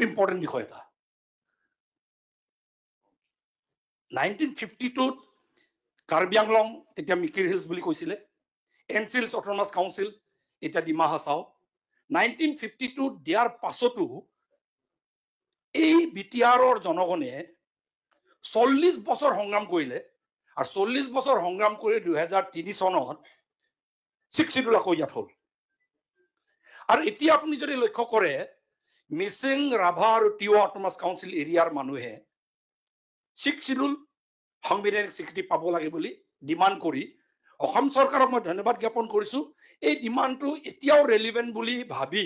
Important বিষয় এটা 1952 কাৰ্বি আংলং তেতিয়া মিকিৰ হিলছ বুলি কৈছিলে এনচিলছ অট'নমাছ কাউন্সিল এতিয়া ডিমা হাছাও 1952 দিয়াৰ পাছতো এই বিটিআৰৰ জনগণে 40 বছৰ সংগ্ৰাম কৰিলে আৰু 40 বছৰ সংগ্ৰাম কৰি 2003 চনত 6 শিডিউল আকৌ ইয়াত হ'ল আৰু এতিয়া আপুনি যদি লক্ষ্য কৰে মিচিং ৰাভা আৰু টিৱা অট'নমাছ কাউন্সিল এৰিয়াৰ মানুহে 6 শিডিউল সাংবিধানিক স্বীকৃতি পাব লাগে বুলি ডিমাণ্ড কৰি অসম চৰকাৰক মই ধন্যবাদ জ্ঞাপন কৰিছো এই ডিমাণ্ডটো এতিয়াও ৰেলিভেন্ট বুলি ভাবি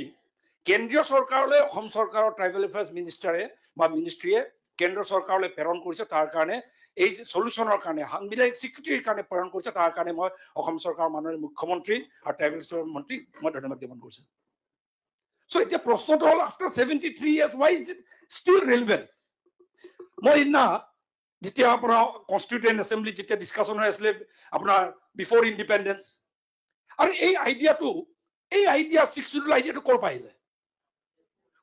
কেন্দ্ৰীয় চৰকাৰলৈ অসম চৰকাৰৰ ট্ৰাইবেল এফেয়াৰ্ছ মিনিষ্টাৰে বা মিনিষ্ট্ৰীয়ে কেন্দ্ৰ চৰকাৰলৈ প্ৰেৰণ কৰিছে তাৰ কাৰণে এই সলিউশনৰ কাৰণে সাংবিধানিক স্বীকৃতিৰ কাৰণে প্ৰেৰণ কৰিছে তাৰ কাৰণে মই অসম চৰকাৰৰ মাননীয় মুখ্যমন্ত্ৰী আৰু ট্ৰাইবেল এফেয়াৰ্ছ মন্ত্ৰী মই ধন্যবাদ জ্ঞাপন কৰিছো সো এতিয়া প্ৰশ্নটো হ'ল after 73 years why is it still relevant মই না যেতিয়া আপোনাৰ কনস্টিটিউয়েন্ট এসেম্বলি যেতিয়া ডিসকাশন হৈ আছিল আপোনাৰ বিফোৰ ইন্ডিপেন্ডেন্স আৰু এই আইডিয়া 6 শিডিউল আইডিয়াটো কৰ পাইলে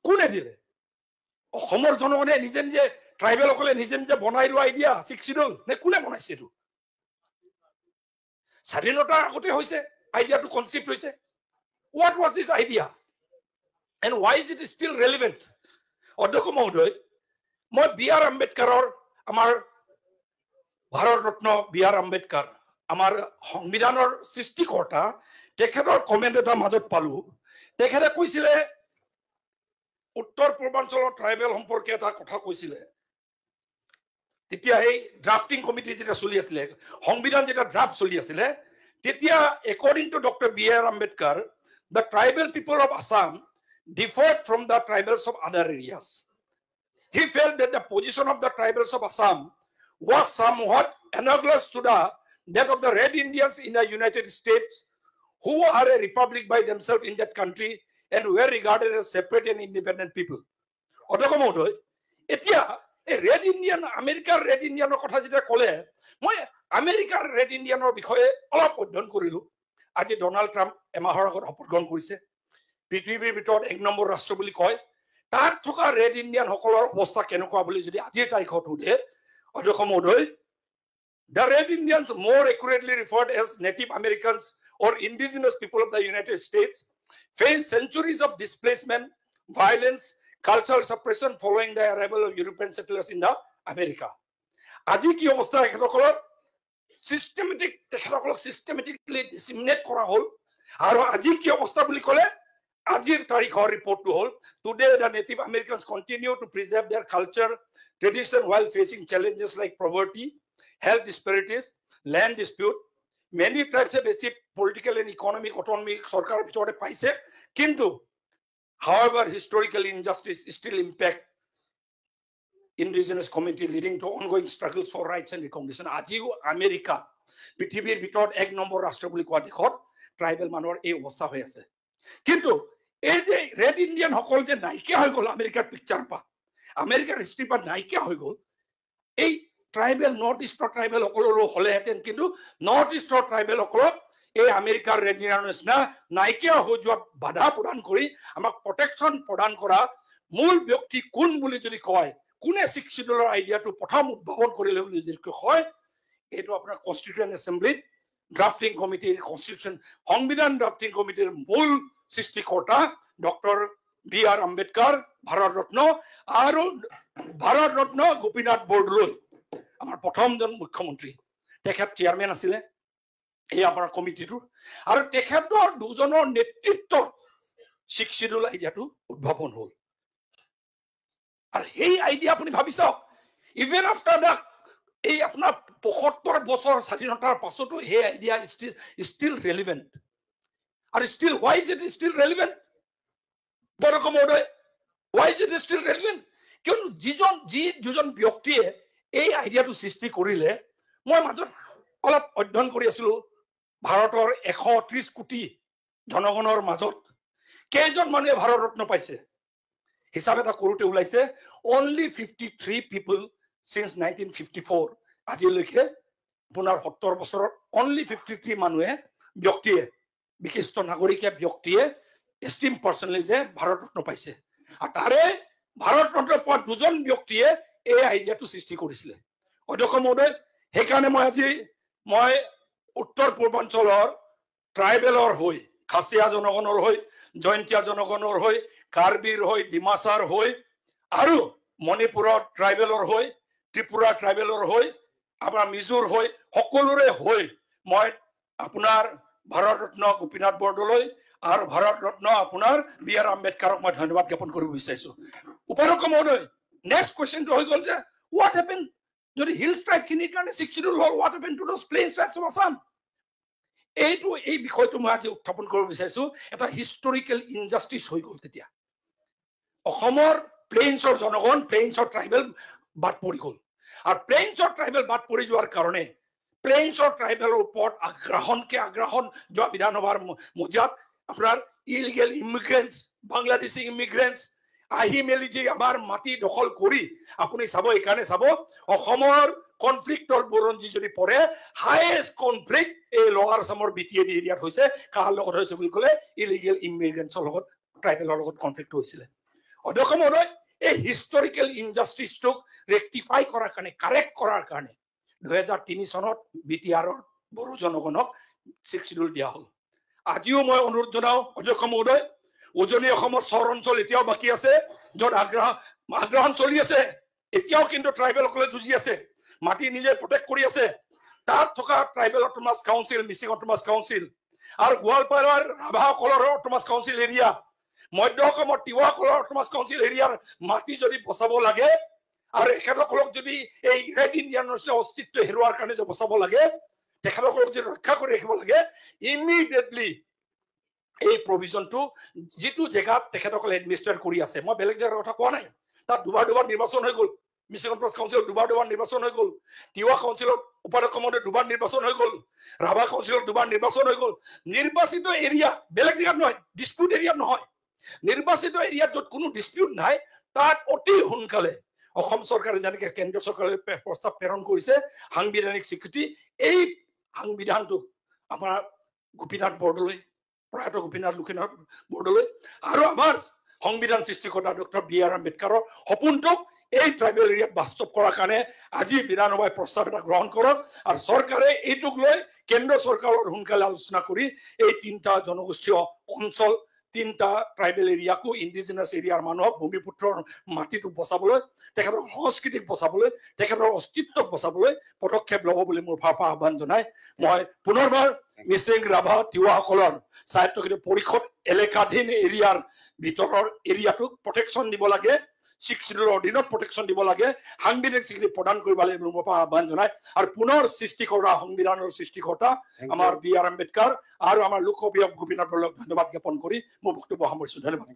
কোনে দিলে অসমৰ জনগণে নিজে নিজে ট্ৰাইবেল সকলে নিজে নিজে বনাই লোৱা আইডিয়া 6 শিডিউল নে কোনে বনাইছে এটো স্বাধীনতাৰ আগতে হৈছে আইডিয়াটো কনসেপ্ট হৈছে what was this idea and why is it still relevant অধ্যক্ষ মহোদয় মই বি.আৰ. আম্বেদকাৰৰ আমাৰ ভাৰত ৰত্ন বি.আৰ. আম্বেদকাৰ আমাৰ সংবিধানৰ সৃষ্টিকৰ্তা তেখেতৰ কমেন্ট এটা মাজত পালো তেখেতে কৈছিলে উত্তৰ পূৰ্বাঞ্চলৰ ট্ৰাইবেল সম্পৰ্কে এটা কথা কৈছিলে তেতিয়া এই ড্ৰাফটিং কমিটি যেটা চলি আছিল সংবিধান যেটা ড্ৰাফট চলি আছিল তেতিয়া according to Dr. B.R. Ambedkar the tribal people of Assam differed from the tribals of other areas he felt that the position of the tribals of Assam was somewhat analogous to that of the Red Indians in the United States who are a republic by themselves in that country and were regarded as separate and independent people অধ্যক্ষ মহোদয় এতিয়া এই red Indian আমেৰিকাৰ red ইণ্ডিয়ানৰ কথা যেটা ক'লে মই আমেৰিকাৰ ৰেড ইণ্ডিয়ানৰ বিষয়ে অলপ অধ্যয়ন কৰিলো আজি ডোনাল্ড ট্ৰাম্প এমাহৰ আগত শপত গ্ৰহণ কৰিছে পৃথিৱীৰ ভিতৰত এক নম্বৰ ৰাষ্ট্ৰ বুলি কয় তাত থকা ৰেড ইণ্ডিয়ান সকলৰ অৱস্থা কেনেকুৱা বুলি যদি আজিৰ তাৰিখত সোধে অধ্যক্ষ মহোদয় the Red Indians more accurately referred as Native Americans or indigenous people of the United States faced centuries of displacement violence cultural suppression following the arrival of European settlers in the America আজি কি অৱস্থা এখনকলৰ systematically disseminate কৰা হল আৰু আজি কি অৱস্থা বুলি ক'লে আজিৰ তাৰিখৰ ৰিপৰ্টটো হ'ল today the Native Americans continue to preserve their culture tradition while facing challenges like poverty health disparities land dispute many tribes have received political and economic autonomy সরকারের ভিতরে পাইছে কিন্তু however historical injustice still impact indigenous community leading to ongoing struggles for rights and recognition আজিও America পৃথিৱীৰ ভিতৰত এক number ৰাষ্ট্ৰ বুলি কোৱা দেশত ট্ৰাইবেল মানুহৰ এই অৱস্থা হৈ আছে কিন্তু এই যে ৰেড ইণ্ডিয়ান সকল যে নাইকিয়া হৈ গ'ল আমেৰিকাৰ পিকচাৰ পা আমেৰিকাৰ হিষ্ট্ৰী পা নাইকিয়া হৈ গ'ল এই ট্ৰাইবেল নৰ্থ ইষ্টৰ ট্ৰাইবেল সকলৰো হলেহেঁতেন কিন্তু নৰ্থ ইষ্টৰ ট্ৰাইবেল সকলক এই আমেৰিকাৰ ৰেড ইণ্ডিয়ানৰ নিচিনা নাইকিয়া হৈ যোৱা বাধা প্ৰদান কৰি আমাক প্ৰটেকশ্যন প্ৰদান কৰা মূল ব্যক্তি কোন বুলি যদি কয় কোনে 6 শিডিউলৰ আইডিয়াটো প্ৰথম উদ্ভাৱন কৰিলে বুলি যদি কয় এইটো আপোনাৰ কনস্টিটিউয়েন্ট এসেম্বলিত ড্ৰাফটিং কমিটিৰ কনস্টিটিউশন সংবিধান ড্ৰাফটিং কমিটিৰ মূল সৃষ্টিকৰ্তা ডক্টৰ বি.আৰ. আম্বেদকাৰ ভাৰত ৰত্ন আৰু ভাৰত ৰত্ন গোপীনাথ বৰদলৈ আমাৰ প্ৰথমজন মুখ্যমন্ত্ৰী তেখেত চেয়াৰম্যান আছিলে এই আমাৰ কমিটিটোৰ আৰু তেখেতৰ দুজনৰ নেতৃত্বত 6 শিডিউল আইডিয়াটো উদ্ভাৱন হ'ল আৰু এই আইডিয়া আপুনি ভাবি চাওক ইভেন আফটাৰ দ্য এই আপোনাৰ 75 বছৰ স্বাধীনতাৰ পাছতো এই আইডিয়া still relevant আৰু still why is it still relevant বৰক মহোদয় why is it still relevant কিয়নো যিজন ব্যক্তিয়ে এই আইডিয়াটো সৃষ্টি কৰিলে মই মাজত অলপ অধ্যয়ন কৰি আছিলো ভাৰতৰ 130 কোটি জনগণৰ মাজত কেইজন মানুহে ভাৰত ৰত্ন পাইছে হিচাপ এটা কৰোতে ওলাইছে only 53 people since 1954 আজিলৈকে পুনৰ 70 বছৰত only 53 মানুহে ব্যক্তিয়ে বিশিষ্ট নাগৰিকে ব্যক্তিয়ে এষ্টিম পাৰ্সনেলি যে ভাৰত ৰত্ন পাইছে আৰু তাৰে ভাৰতৰত্ন পোৱা দুজন ব্যক্তিয়ে এই আইডিয়াটো সৃষ্টি কৰিছিলে অধ্যক্ষ মহোদয় সেইকাৰণে মই উত্তৰ পূৰ্বাঞ্চলৰ ট্ৰাইবেলৰ হৈ খাচীয়া জনগণৰ হৈ জয়ন্তীয়া জনগণৰ হৈ কাৰ্বিৰ হৈ ডিমাছাৰ হৈ আৰু মণিপুৰৰ ট্ৰাইবেলৰ হৈ ত্ৰিপুৰা ট্ৰাইবেলৰ হৈ আমাৰ মিজোৰ হৈ সকলোৰে হৈ মই আপোনাৰ ভাৰতৰত্ন গোপীনাথ বৰদলৈ আৰু ভাৰতৰত্ন আপোনাৰ বি আৰ আম্বেদকাৰক মই ধন্যবাদ জ্ঞাপন কৰিব বিচাৰিছো উপাধ্যক্ষ মহোদয় নেক্সট কুৱেশ্যনটো হৈ গ'ল যে হোৱাট হেপেন যদি হিল ট্ৰাইবখিনিৰ কাৰণে 6 শিডিউল হ'ল what happen to those plain tribes of Assam এই বিষয়টো মই আজি উত্থাপন কৰিব বিচাৰিছো এটা হিষ্টৰিকেল ইনজাষ্টিচ হৈ গ'ল তেতিয়া অসমৰ প্লেইনছৰ জনগণ প্লেইনছৰ ট্ৰাইবেল বাদ পৰি গ'ল আৰু প্লেইনছৰ ট্ৰাইবেল বাদ পৰি যোৱাৰ কাৰণে প্লেইনছৰ ট্ৰাইবেলৰ ওপৰত আগ্ৰাহন যোৱা বিধানসভাৰ মজিয়াত আপোনাৰ ইলিগেল ইমিগ্ৰেণ্টছ বাংলাদেশী ইমিগ্ৰেণ্টছ আহি মেলি যে আমাৰ মাটি দখল কৰি আপুনি চাব এইকাৰণে চাব অসমৰ কনফ্লিক্টৰ বুৰঞ্জী যদি পৰে হাইয়েষ্ট কনফ্লিক্ট এই লৱাৰ আছামৰ বিটিএডি এৰিয়াত হৈছে কাৰ লগত হৈছে বুলি ক'লে ইলিগেল ইমিগ্ৰেণ্টছৰ লগত ট্ৰাইবেলৰ লগত কনফ্লিক্ট হৈছিলে অধ্যক্ষ মহোদয় এই হিষ্টৰিকেল ইনজাষ্টিচটোক ৰেক্টিফাই কৰাৰ কাৰণে কাৰেক্ট কৰাৰ কাৰণে 2003 চনত বিটিআৰৰ বড়ো জনগণক 6 শিডিউল দিয়া হ'ল আজিও মই অনুৰোধ জনাও অধ্যক্ষ মহোদয় উজনি অসমৰ চৰ অঞ্চল এতিয়াও বাকী আছে য'ত আগ্ৰাহন চলি আছে এতিয়াও কিন্তু ট্ৰাইবেলসকলে যুঁজি আছে মাটি নিজে প্ৰটেক্ট কৰি আছে তাত থকা tribal autonomous council Mising autonomous council আৰু গোৱালপাৰাৰ ৰাভাসকলৰ অট'নমাছ কাউন্সিল এৰিয়া মধ্য অসমৰ তিৱাসকলৰ অট'নমাছ কাউন্সিল এৰিয়াৰ মাটি যদি বচাব লাগে আৰু এখেতসকলক যদি এই ৰেড ইণ্ডিয়ানৰ অস্তিত্ব হেৰুৱাৰ কাৰণে যে বচাব লাগে তেখেতসকলক যদি ৰক্ষা কৰি ৰাখিব লাগে ইমিডিয়েটলি এই প্ৰভিজনটো যিটো জেগাত তেখেতসকলে এডমিনিষ্ট্ৰেট কৰি আছে মই বেলেগ জেগাৰ কথা কোৱা নাই তাত দুবাৰ নিৰ্বাচন হৈ গ'ল মিচিং অট'নমাছ কাউন্সিলত দুবাৰ নিৰ্বাচন হৈ গ'ল তিৱা কাউন্সিলত উপাধ্যক্ষ মহোদয় দুবাৰ নিৰ্বাচন হৈ গ'ল ৰাভা কাউন্সিলত দুবাৰ নিৰ্বাচন হৈ গ'ল নিৰ্বাচিত এৰিয়া বেলেগ জেগাত নহয় ডিস্পিউট এৰিয়াত নহয় নিৰ্বাচিত এৰিয়াত য'ত কোনো ডিস্পিউট নাই তাত অতি সোনকালে অসম চৰকাৰে যেনেকৈ কেন্দ্ৰীয় চৰকাৰে প্ৰস্তাৱ প্ৰেৰণ কৰিছে সাংবিধানিক স্বীকৃতি এই সাংবিধানটো আমাৰ গোপীনাথ বৰদলৈ প্ৰয়াত গোপীনাথ লক্ষ্মীনাথ বৰদলৈ আৰু আমাৰ সংবিধান সৃষ্টিকৰ্তা ডক্টৰ বি আৰ আম্বেদকাৰৰ সপোনটোক এই ট্ৰাইবেল এৰিয়াত বাস্তৱ কৰাৰ কাৰণে আজি বিধানসভাই প্ৰস্তাৱ এটা গ্ৰহণ কৰক আৰু চৰকাৰে এইটোক লৈ কেন্দ্ৰ চৰকাৰৰ সোনকালে আলোচনা কৰি এই 3টা জনগোষ্ঠীয় অঞ্চল 3টা ট্ৰাইবেল এৰিয়াকো ইণ্ডিজিনাছ এৰিয়াৰ মানুহক ভূমিপুত্ৰৰ মাটিটো বচাবলৈ তেখেতৰ সংস্কৃতিক বচাবলৈ তেখেতৰ অস্তিত্বক বচাবলৈ পদক্ষেপ ল'ব বুলি মোৰ ফালৰ পৰা আহ্বান জনাই মই পুনৰবাৰ মিচিং ৰাভা তিৱাসকলৰ স্বায়ত্তশাসিত পৰিষদ এলেকাধীন এৰিয়াৰ ভিতৰৰ এৰিয়াটোক প্ৰটেকশ্যন দিব লাগে 6 শিডিউলৰ অধীনত প্ৰটেকশ্যন দিব লাগে সাংবিধানিক স্বীকৃতি প্ৰদান কৰিব লাগে মোৰ পৰা আহ্বান জনাই আৰু পুনৰ সৃষ্টি কৰা সংবিধানৰ সৃষ্টিকৰ্তা আমাৰ বি আৰ আম্বেদকাৰ আৰু আমাৰ লোকপ্ৰিয় গোপীনাথ বৰদলৈক ধন্যবাদ জ্ঞাপন কৰি মোৰ বক্তব্য সামৰিছো ধন্যবাদ